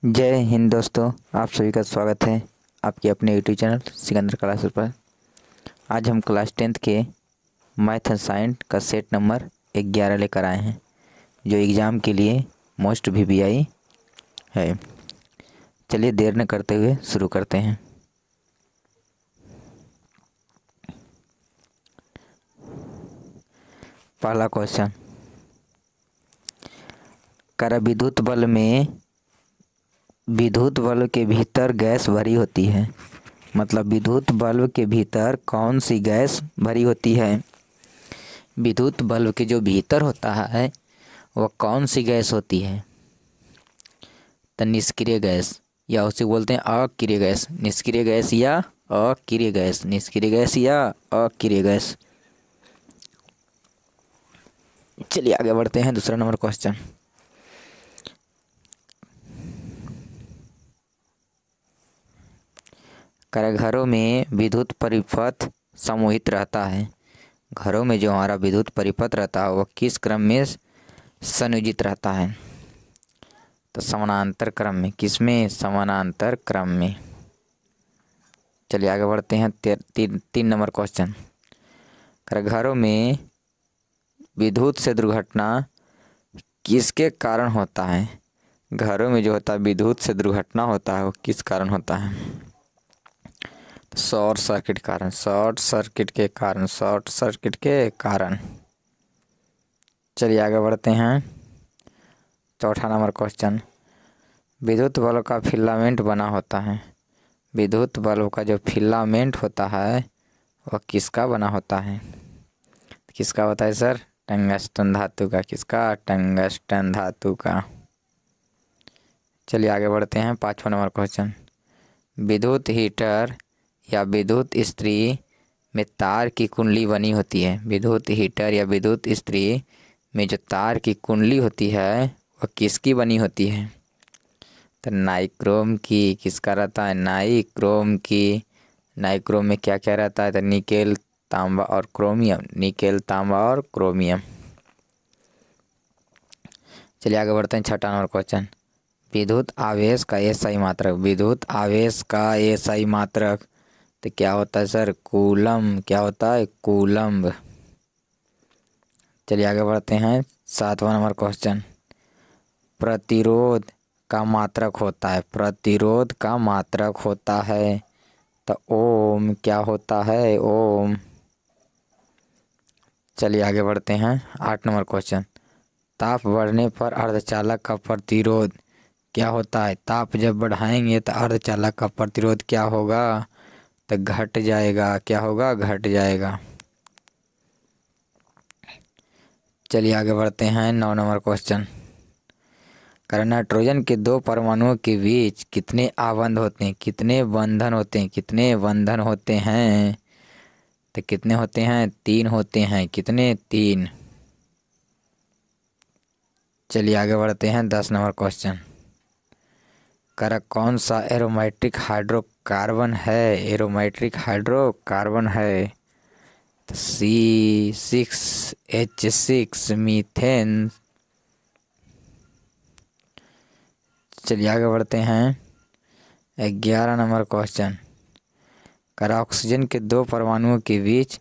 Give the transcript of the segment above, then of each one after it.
जय हिंद दोस्तों, आप सभी का स्वागत है आपके अपने यूट्यूब चैनल सिकंदर क्लासेस पर। आज हम क्लास 10th के मैथ एंड साइंस का सेट नंबर 11 लेकर आए हैं, जो एग्ज़ाम के लिए मोस्ट VBI है। चलिए देर न करते हुए शुरू करते हैं। पहला क्वेश्चन, विद्युत बल्ब में विद्युत बल्ब के भीतर गैस भरी होती है। मतलब विद्युत बल्ब के भीतर कौन सी गैस भरी होती है? विद्युत बल्ब के जो भीतर होता है वह कौन सी गैस होती है? तो निष्क्रिय गैस, या उसे बोलते हैं अक्रिय गैस। निष्क्रिय गैस या अक्रिय गैस, निष्क्रिय गैस या अक्रिय गैस। चलिए आगे बढ़ते हैं। दूसरा नंबर क्वेश्चन, घरों में विद्युत परिपथ समूहित रहता है। घरों में जो हमारा विद्युत परिपथ रहता है वह किस क्रम में संयोजित रहता है? तो समानांतर क्रम में। किसमें? समानांतर क्रम में। चलिए आगे बढ़ते हैं। तीन नंबर क्वेश्चन, घरों में विद्युत से दुर्घटना किसके कारण होता है? घरों में जो होता है विद्युत से दुर्घटना होता है वो किस कारण होता है? शॉर्ट सर्किट कारण, शॉर्ट सर्किट के कारण, शॉर्ट सर्किट के कारण। चलिए आगे बढ़ते हैं। चौथा नंबर क्वेश्चन, विद्युत बल्ब का फिलामेंट बना होता है। विद्युत बल्ब का जो फिलामेंट होता है वह किसका बना होता है? किसका होता है सर? टंगस्टन धातु का। किसका? टंगस्टन धातु का। चलिए आगे बढ़ते हैं। पाँचवा नंबर क्वेश्चन, विद्युत हीटर या विद्युत इस्त्री में तार की कुंडली बनी होती है। विद्युत हीटर या विद्युत इस्त्री में जो तार की कुंडली होती है वह किसकी बनी होती है? तो नाइक्रोम की। किसका रहता है? नाइक्रोम की। नाइक्रोम में क्या क्या रहता है? तो निकेल, तांबा और क्रोमियम। निकेल, तांबा और क्रोमियम। चलिए आगे बढ़ते हैं। छठा नंबर क्वेश्चन, विद्युत आवेश का एसआई मात्रक। विद्युत आवेश का एसआई मात्रक तो क्या होता है सर? कूलम। क्या होता है? कूलम्ब। चलिए आगे बढ़ते हैं। सातवां नंबर क्वेश्चन, प्रतिरोध का मात्रक होता है। प्रतिरोध का मात्रक होता है तो ओम। क्या होता है? ओम। चलिए आगे बढ़ते हैं। 8 नंबर क्वेश्चन, ताप बढ़ने पर अर्धचालक का प्रतिरोध क्या होता है? ताप जब बढ़ाएंगे तो अर्धचालक का प्रतिरोध क्या होगा? तो घट जाएगा। क्या होगा? घट जाएगा। चलिए आगे बढ़ते हैं। 9 नंबर क्वेश्चन, नाइट्रोजन के दो परमाणुओं के बीच कितने आबंध होते हैं? कितने बंधन होते हैं? कितने बंधन होते हैं? तो कितने होते हैं? 3 होते हैं। कितने? 3। चलिए आगे बढ़ते हैं। 10 नंबर क्वेश्चन, कौन सा एरोमेटिक हाइड्रोकार्बन है? एरोमेटिक हाइड्रोकार्बन है तो C6H6 मीथेन। चलिए आगे बढ़ते हैं। 11 नंबर क्वेश्चन, ऑक्सीजन के दो परमाणुओं के बीच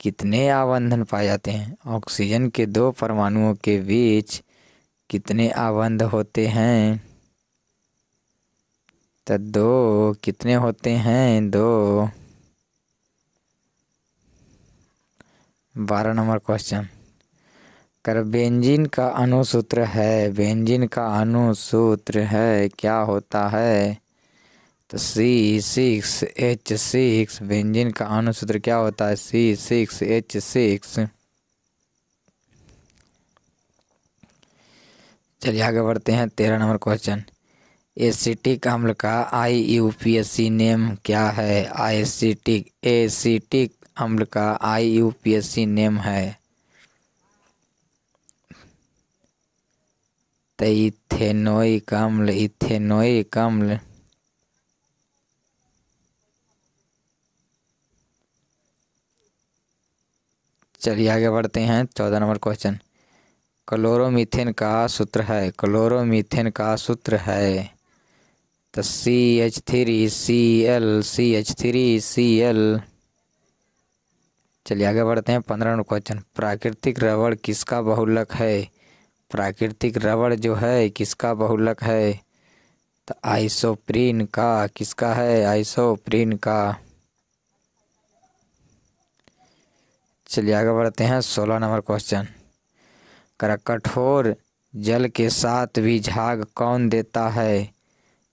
कितने आबंधन पाए जाते हैं? ऑक्सीजन के दो परमाणुओं के बीच कितने आबंध होते हैं? तो 2। कितने होते हैं? 2। 12 नंबर क्वेश्चन, बेंजीन का अणुसूत्र है। बेंजीन का अणुसूत्र है क्या होता है? तो C6H6। बेंजीन का अणुसूत्र क्या होता है? C6H6। चलिए आगे बढ़ते हैं। 13 नंबर क्वेश्चन, एसिटिक अम्ल का IUPAC नेम क्या है? एसिटिक अम्ल का IUPAC नेम है तो इथेनोइक अम्ल। इथेनोइक अम्ल। चलिए आगे बढ़ते हैं। 14 नंबर क्वेश्चन, क्लोरोमीथेन का सूत्र है। क्लोरोमीथेन का सूत्र है तो CH3Cl। चलिए आगे बढ़ते हैं 15वां क्वेश्चन। प्राकृतिक रबड़ किसका बहुलक है? प्राकृतिक रबड़ जो है किसका बहुलक है? तो आइसोप्रीन का। किसका है? आइसोप्रीन का। चलिए आगे बढ़ते हैं 16 नंबर क्वेश्चन। कठोर जल के साथ भी झाग कौन देता है?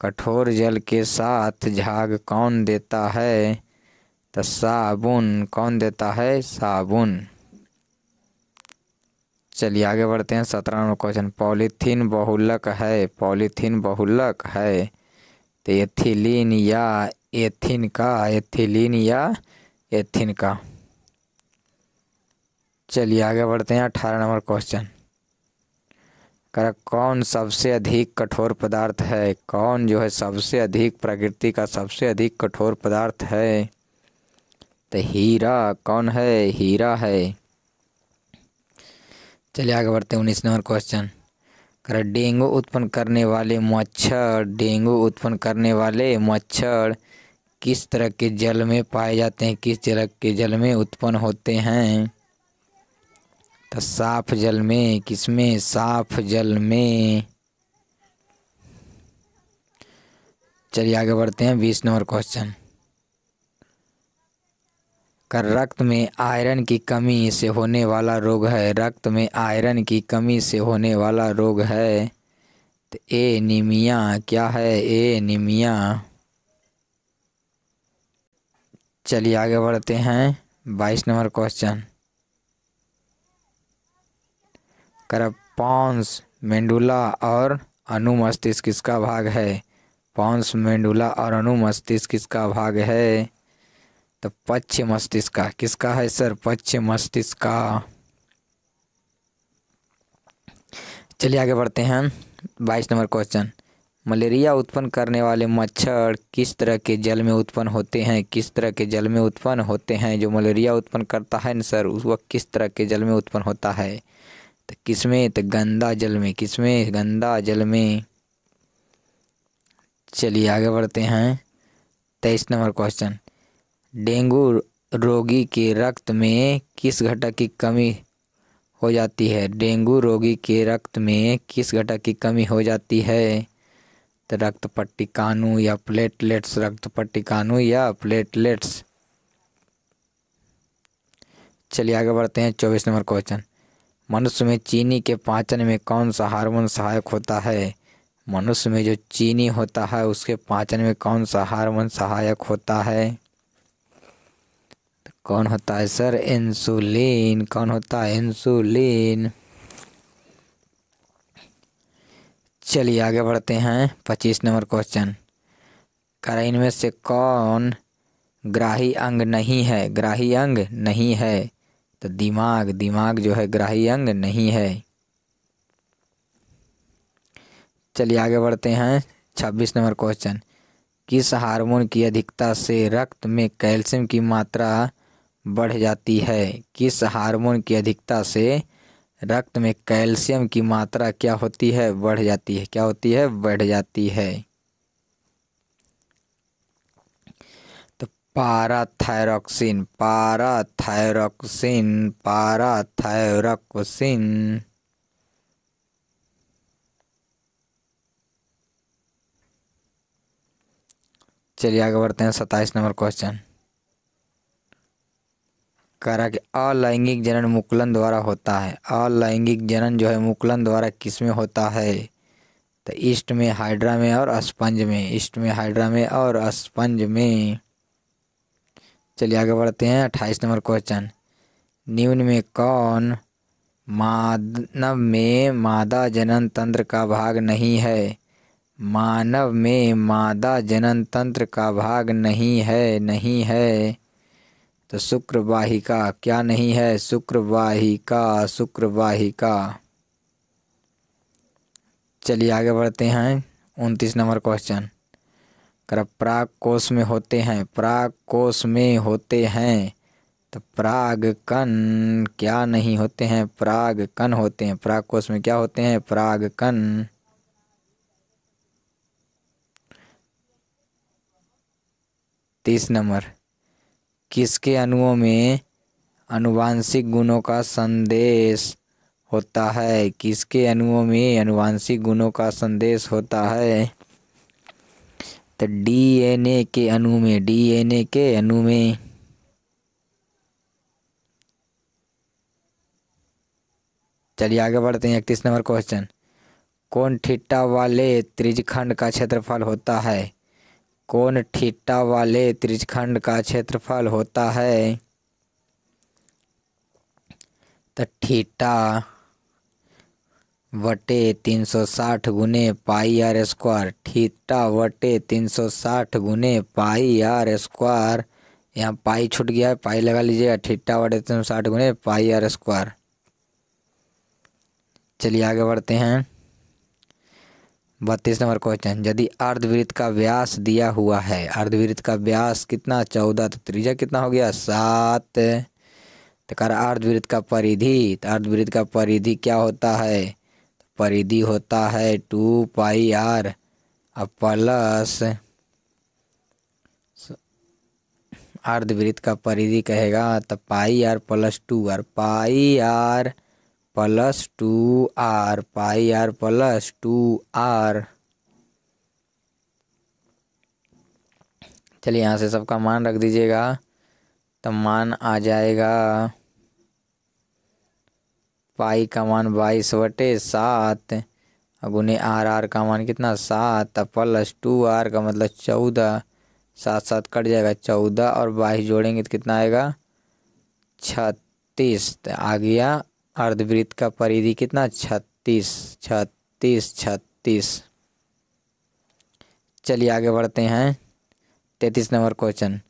कठोर जल के साथ झाग कौन देता है? तो साबुन। कौन देता है? साबुन। चलिए आगे बढ़ते हैं 17 नंबर क्वेश्चन। पॉलीथीन बहुलक है। पॉलीथीन बहुलक है तो एथिलीन या एथिन का? एथिलीन या एथिन का। चलिए आगे बढ़ते हैं 18 नंबर क्वेश्चन। कौन सबसे अधिक कठोर पदार्थ है? कौन जो है सबसे अधिक, प्रकृति का सबसे अधिक कठोर पदार्थ है? तो हीरा। कौन है? हीरा है। चलिए आगे बढ़ते हैं 19 नंबर क्वेश्चन। डेंगू उत्पन्न करने वाले मच्छर। डेंगू उत्पन्न करने वाले मच्छर किस तरह के जल में पाए जाते हैं? किस तरह के जल में उत्पन्न होते हैं? तो साफ जल में। किसमें? साफ जल में। चलिए आगे बढ़ते हैं 20 नंबर क्वेश्चन। रक्त में आयरन की कमी से होने वाला रोग है। रक्त में आयरन की कमी से होने वाला रोग है तो एनीमिया। क्या है? एनीमिया। चलिए आगे बढ़ते हैं 22 नंबर क्वेश्चन। पॉन्स मेंडुला और अनुमस्तिष्क किसका भाग है? पॉन्स मेंडुला और अनुमस्तिष्क किसका भाग है? तो पश्च मस्तिष्क का। किसका है सर? पश्च मस्तिष्क का। चलिए आगे बढ़ते हैं 22 नंबर क्वेश्चन। मलेरिया उत्पन्न करने वाले मच्छर किस तरह के जल में उत्पन्न होते हैं? किस तरह के जल में उत्पन्न होते हैं? जो मलेरिया उत्पन्न करता है ना सर, वह किस तरह के जल में उत्पन्न होता है? तो किसमें? तो गंदा जल में। किसमें? गंदा जल में। चलिए आगे बढ़ते हैं 23 नंबर क्वेश्चन। डेंगू रोगी के रक्त में किस घटक की कमी हो जाती है? डेंगू रोगी के रक्त में किस घटक की कमी हो जाती है? तो रक्त पट्टिकाणु या प्लेटलेट्स। रक्त पट्टिकाणु या प्लेटलेट्स। चलिए आगे बढ़ते हैं 24 नंबर क्वेश्चन। मनुष्य में चीनी के पाचन में कौन सा हार्मोन सहायक होता है? मनुष्य में जो चीनी होता है उसके पाचन में कौन सा हार्मोन सहायक होता है? तो कौन होता है सर? इंसुलिन। कौन होता है? इंसुलिन। चलिए आगे बढ़ते हैं 25 नंबर क्वेश्चन। इनमें से कौन ग्राही अंग नहीं है? ग्राही अंग नहीं है तो दिमाग। दिमाग जो है ग्राही अंग नहीं है। चलिए आगे बढ़ते हैं 26 नंबर क्वेश्चन। किस हार्मोन की अधिकता से रक्त में कैल्शियम की मात्रा बढ़ जाती है? किस हार्मोन की अधिकता से रक्त में कैल्शियम की मात्रा क्या होती है? बढ़ जाती है। क्या होती है? बढ़ जाती है। तो पाराथायरॉक्सिन। पाराथायरॉक्सिन। पाराथायरॉक्सिन। चलिए आगे बढ़ते हैं 27 नंबर क्वेश्चन। कि अलैंगिक जनन मुकुलन द्वारा होता है। अलैंगिक जनन जो है मुकुलन द्वारा किसमें होता है? तो ईस्ट में, हाइड्रा में और अस्पंज में। ईस्ट में, हाइड्रा में और अस्पंज में। चलिए आगे बढ़ते हैं 28 नंबर क्वेश्चन। निम्न में कौन मानव में मादा जनन तंत्र का भाग नहीं है? मानव में मादा जनन तंत्र का भाग नहीं है। नहीं है तो शुक्रवाहिका। क्या नहीं है? शुक्रवाहिका। शुक्रवाहिका। चलिए आगे बढ़ते हैं 29 नंबर क्वेश्चन। पराग कोश में होते हैं। पराग कोश में होते हैं तो परागकण क्या नहीं होते हैं? परागकण होते हैं। पराग कोश में क्या होते हैं? परागकण। 30 नंबर, किसके अणुओं में आनुवंशिक गुणों का संदेश होता है? किसके अणुओं में आनुवंशिक गुणों का संदेश होता है? तो डीएनए के अणु में, डीएनए के अणु में। चलिए आगे बढ़ते हैं। 31 नंबर क्वेश्चन, कौन थीटा वाले त्रिज्यखंड का क्षेत्रफल होता है? कौन थीटा वाले त्रिज्यखंड का क्षेत्रफल होता है? तो थीटा बटे 360 गुने पाई आर स्क्वायर, थीटा बटे 360 गुने पाई आर स्क्वायर। यहाँ पाई छूट गया है, पाई लगा लीजिएगा। थीटा बटे 360 गुने पाई आर स्क्वायर। चलिए आगे बढ़ते हैं। 32 नंबर क्वेश्चन, यदि अर्धवृत्त का व्यास दिया हुआ है, अर्धवृत्त का व्यास कितना 14, तो त्रिज्या कितना हो गया 7। तो कह रहा अर्धवृत्त का परिधि, तो अर्धवृत्त का परिधि क्या होता है? परिधि होता है 2 पाई आर अब प्लस, अर्धवृत्त का परिधि कहेगा तो pi r plus 2 r, pi r plus 2 r, pi r plus 2 r. चलिए यहाँ से सबका मान रख दीजिएगा, तो मान आ जाएगा पाई का मान 22/7 गुने आर का मान कितना 7 प्लस 2 आर का मतलब 14, 7 7 कट जाएगा 14 और 22 जोड़ेंगे तो कितना आएगा 36। तो आ गया अर्धवृत्त का परिधि कितना 36 36 36। चलिए आगे बढ़ते हैं। 33 नंबर क्वेश्चन,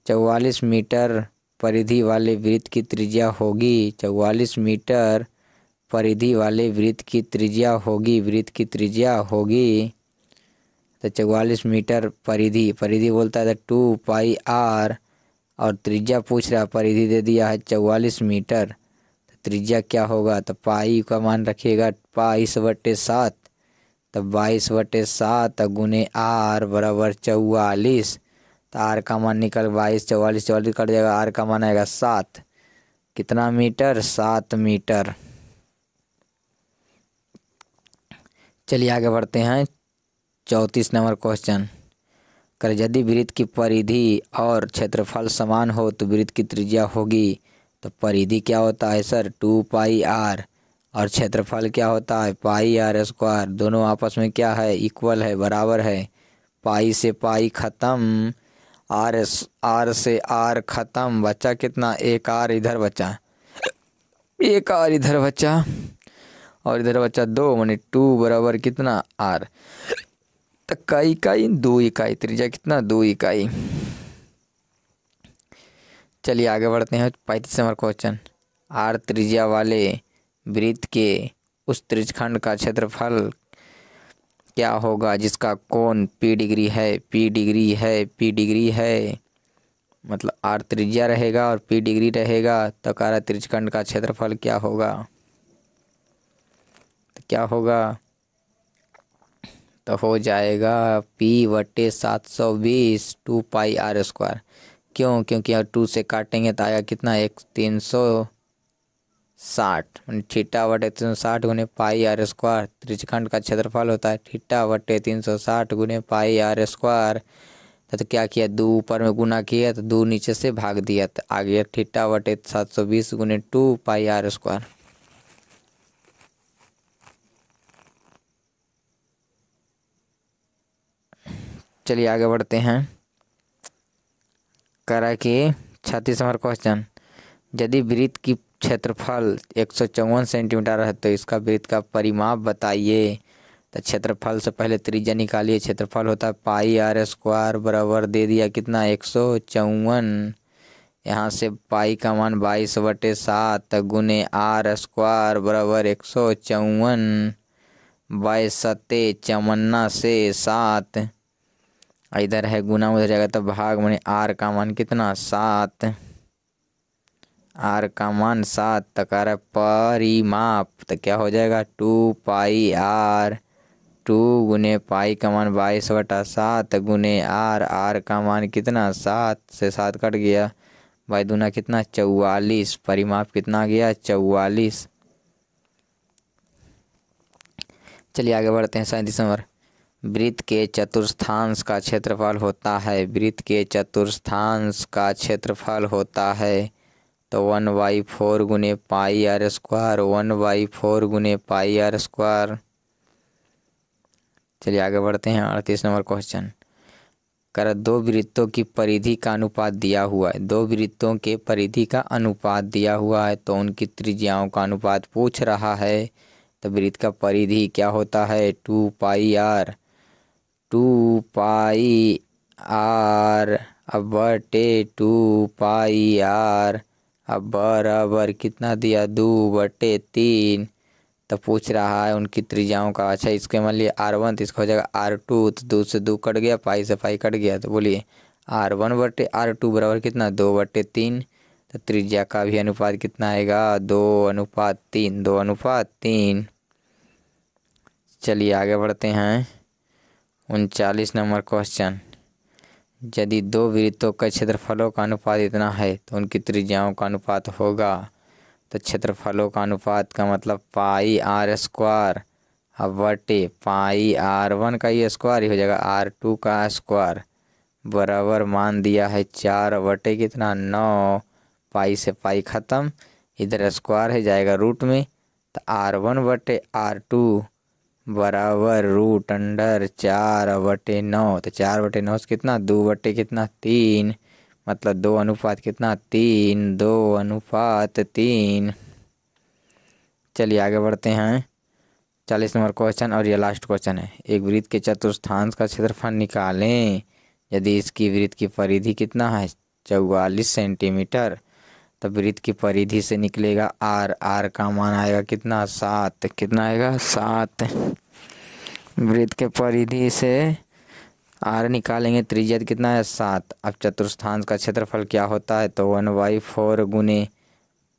44 मीटर परिधि वाले वृत्त की त्रिज्या होगी, 44 मीटर परिधि वाले वृत्त की त्रिज्या होगी, वृत्त की त्रिज्या होगी। तो 44 मीटर परिधि, परिधि बोलता है 2 पाई आर और त्रिज्या पूछ रहा, परिधि दे दिया है 44 मीटर। तो त्रिज्या क्या होगा? तो पाई का मान रखिएगा 22/7, तो 22/7 गुने आर बराबर 44। तो आर का मान निकल 22, 44 44 कट जाएगा, आर का मान आएगा 7। कितना मीटर? 7 मीटर। चलिए आगे बढ़ते हैं। 34 नंबर क्वेश्चन, कर यदि वृत्त की परिधि और क्षेत्रफल समान हो तो वृत्त की त्रिज्या होगी। तो परिधि क्या होता है सर 2 पाई आर और क्षेत्रफल क्या होता है पाई आर स्क्वायर। दोनों आपस में क्या है इक्वल है, बराबर है। पाई से पाई खत्म, आर से आर खत्म, बचा कितना एक आर इधर बचा, एक आर इधर बचा और इधर बचा 2 माने 2 बराबर कितना आर। तो कई इकाई 2 इकाई, त्रिज्या कितना 2 इकाई। चलिए आगे बढ़ते हैं। 35 नंबर क्वेश्चन, आर त्रिज्या वाले वृत्त के उस त्रिज्यखंड का क्षेत्रफल क्या होगा जिसका कोण P डिग्री है, P डिग्री है, P डिग्री है। मतलब आर त्रिज्या रहेगा और P डिग्री रहेगा तो कह त्रिज्यखंड का क्षेत्रफल क्या होगा? तो क्या होगा? तो हो जाएगा P/720 2 पाई आर स्क्वायर। क्यों? क्योंकि यहाँ 2 से काटेंगे तो आया कितना 360 थीटा/360 गुने पाई आर स्क्वायर। त्रिज्यखंड का क्षेत्रफल होता है थीटा/360 गुने पाई आर स्क्वायर। तो क्या किया 2 ऊपर में गुना किया तो 2 नीचे से भाग दिया, तो आ गया थीटा/720 गुने 2 पाई आर स्क्वायर। चलिए आगे बढ़ते हैं। करा कि 36 नंबर क्वेश्चन, यदि वृत्त की क्षेत्रफल 154 सेंटीमीटर है तो इसका वृत्त का परिमाप बताइए। तो क्षेत्रफल से पहले त्रिज्या निकालिए। क्षेत्रफल होता है पाई आर स्क्वायर बराबर दे दिया कितना 154। यहाँ से पाई का मान 22/7 गुने आर स्क्वायर बराबर 154। 22 से 7 इधर है गुना उधर जाएगा तो भाग माने आर का मान कितना 7, आर का मान 7 तक आ रहा है परिमाप। तो क्या हो जाएगा 2 पाई आर टू गुने पाई का मान 22/7 गुने आर, आर का मान कितना 7 से 7 कट गया, बाई दूना कितना 44, परिमाप कितना आ गया 44। चलिए आगे बढ़ते हैं। 37 नंबर, वृत्त के चतुर्थांश का क्षेत्रफल होता है, वृत्त के चतुर्थांश का क्षेत्रफल होता है तो 1/4 गुने पाई आर स्क्वायर, 1/4 गुने पाई आर स्क्वायर। चलिए आगे बढ़ते हैं। 38 नंबर क्वेश्चन, कर दो वृत्तों की परिधि का अनुपात दिया हुआ है, दो वृत्तों के परिधि का अनुपात दिया हुआ है तो उनकी त्रिज्याओं का अनुपात पूछ रहा है। तो वृत्त का परिधि क्या होता है 2 पाई आर अब बटे 2 पाई आर अब बराबर कितना दिया 2/3। तो पूछ रहा है उनकी त्रिज्याओं का। अच्छा इसके मान लिया R1 तो इसका हो जाएगा R2, तो 2 से 2 कट गया, पाई से पाई कट गया, तो बोलिए R1/R2 बराबर कितना 2/3। तो त्रिज्या का भी अनुपात कितना आएगा 2:3, 2:3। चलिए आगे बढ़ते हैं। 39 नंबर क्वेश्चन, यदि दो वृत्तों का क्षेत्रफलों का अनुपात इतना है तो उनकी त्रिज्याओं का अनुपात होगा। तो क्षेत्रफलों का अनुपात का मतलब पाई आर स्क्वायर अब बटे पाई R1 का ही स्क्वायर ही हो जाएगा R2 का स्क्वायर बराबर मान दिया है 4 बटे कितना 9, पाई से पाई ख़त्म, इधर स्क्वायर है जाएगा रूट में, तो R1/R2 बराबर √4/9। तो 4/9 से कितना 2/3, मतलब 2 अनुपात कितना 3, 2:3। चलिए आगे बढ़ते हैं। 40 नंबर क्वेश्चन और ये लास्ट क्वेश्चन है, एक वृत्त के चतुर्थांश का क्षेत्रफल निकालें यदि इसकी वृत्त की परिधि कितना है 44 सेंटीमीटर। तो वृत्त की परिधि से निकलेगा आर, आर का मान आएगा कितना 7, कितना आएगा 7। वृत्त के परिधि से आर निकालेंगे, त्रिज्या कितना है 7। अब चतुर्थांश का क्षेत्रफल क्या होता है तो 1/4 गुने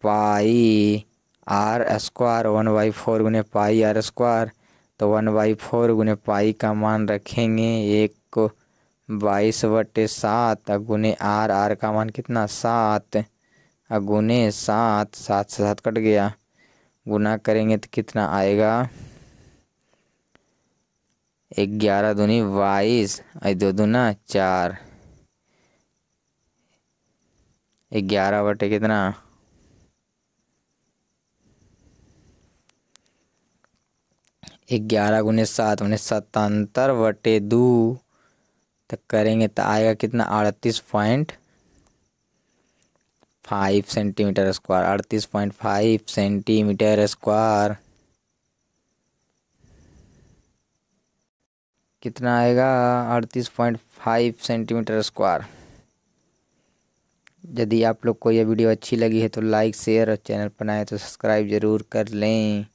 पाई आर स्क्वायर, 1/4 गुने पाई आर स्क्वायर। तो 1/4 गुने पाई का मान रखेंगे 1 को 22/7 गुने आर, आर का मान कितना 7 गुने 7, 7 से 7 कट गया, गुना करेंगे तो कितना आएगा 11 दूनी 22 और 2 दूना 4, 11 बटे कितना 11 गुने 7 मैंने 77/2। तो करेंगे तो आएगा कितना 38.5 सेंटीमीटर स्क्वायर, 38.5 सेंटीमीटर स्क्वायर। कितना आएगा 38.5 सेंटीमीटर स्क्वायर। यदि आप लोग को यह वीडियो अच्छी लगी है तो लाइक शेयर और चैनल पर नए तो सब्सक्राइब ज़रूर कर लें।